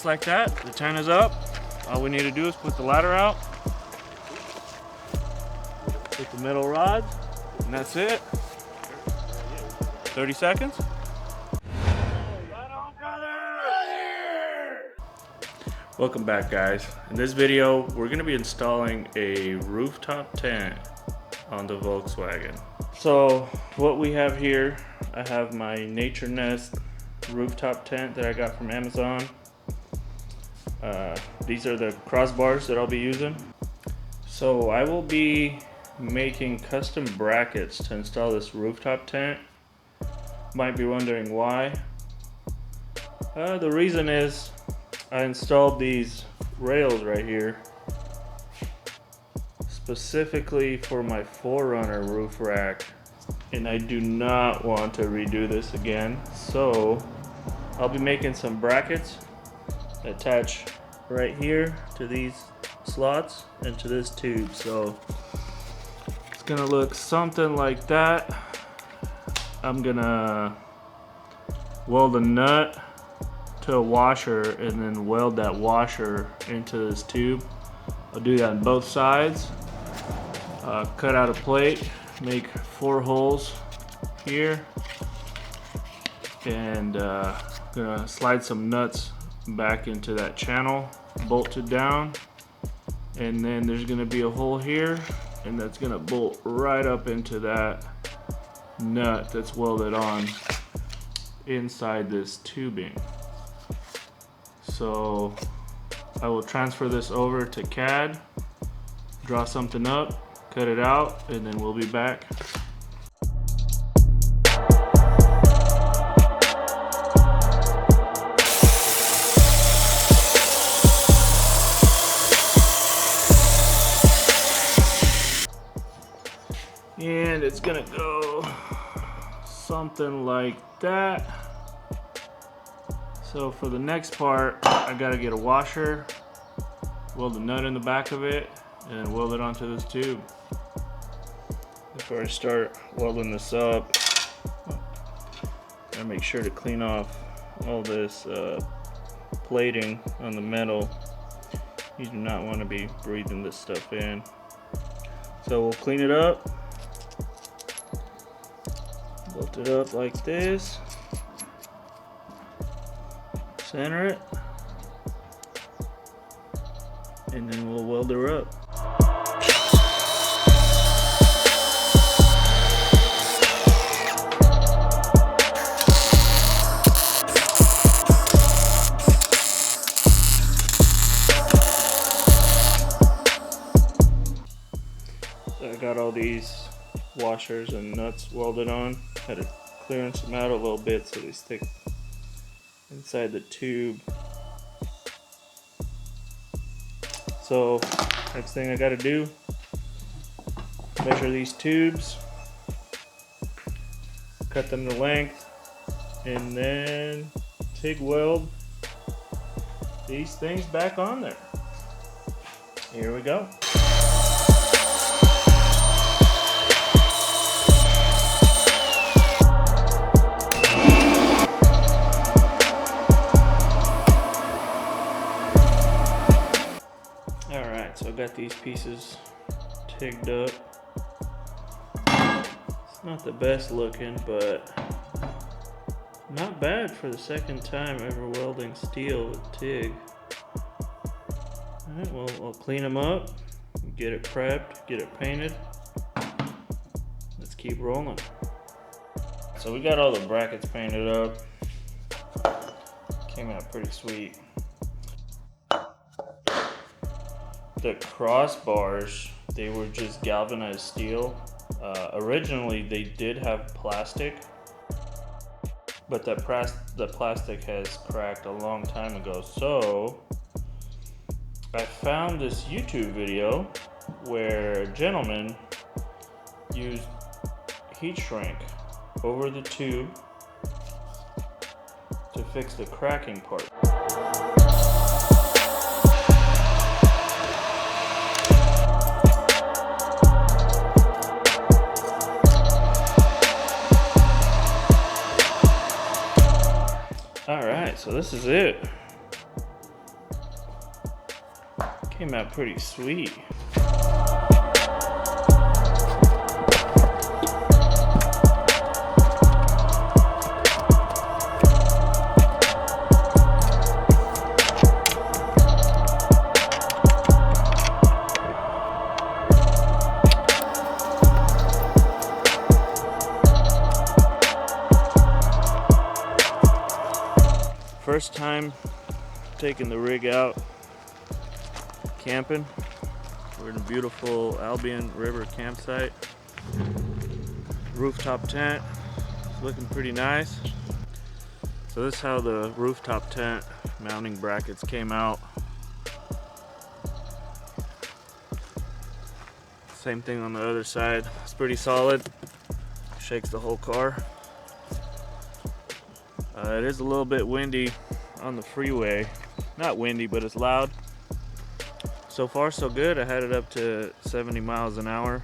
just like that, the tent is up. All we need to do is put the ladder out, put the metal rods, and that's it. 30 seconds. Welcome back, guys. In this video, we're going to be installing a rooftop tent on the Volkswagen. So what we have here, I have my Naturenest rooftop tent that I got from Amazon. These are the crossbars that I'll be using. So I will be making custom brackets to install this rooftop tent. Might be wondering why. The reason is I installed these rails right here specifically for my 4Runner roof rack, and I do not want to redo this again. So I'll be making some brackets attach right here to these slots and to this tube. So it's gonna look something like that. I'm gonna weld a nut to a washer and then weld that washer into this tube. I'll do that on both sides. Cut out a plate, make 4 holes here, and gonna slide some nuts back into that channel, bolt it down, and then there's gonna be a hole here, and that's gonna bolt right up into that nut that's welded on inside this tubing. So I will transfer this over to CAD, draw something up, cut it out, and then we'll be back. And it's gonna go something like that. So for the next part, I gotta get a washer, weld a nut in the back of it, and weld it onto this tube. Before I start welding this up, I make sure to clean off all this plating on the metal. You do not want to be breathing this stuff in. So we'll clean it up, bolt it up like this, center it, and then we'll weld her up. So I got all these washers and nuts welded on. Had to clearance them out a little bit so they stick inside the tube. So next thing I gotta do, measure these tubes, cut them to length, and then TIG weld these things back on there. Here we go. So I got these pieces tigged up. It's not the best looking, but not bad for the second time ever welding steel with TIG. Alright, well, I'll clean them up, get it prepped, get it painted. Let's keep rolling. So we got all the brackets painted up. Came out pretty sweet. The crossbars, they were just galvanized steel. Originally they did have plastic, but the plastic has cracked a long time ago. So I found this YouTube video where a gentleman used heat shrink over the tube to fix the cracking part. Alright, so this is it. Came out pretty sweet. First time taking the rig out camping. We're in a beautiful Albion River campsite. Rooftop tent. It's looking pretty nice. So this is how the rooftop tent mounting brackets came out. Same thing on the other side. It's pretty solid. Shakes the whole car. It is a little bit windy on the freeway. Not windy, but it's loud. So far so good. I had it up to 70 miles an hour.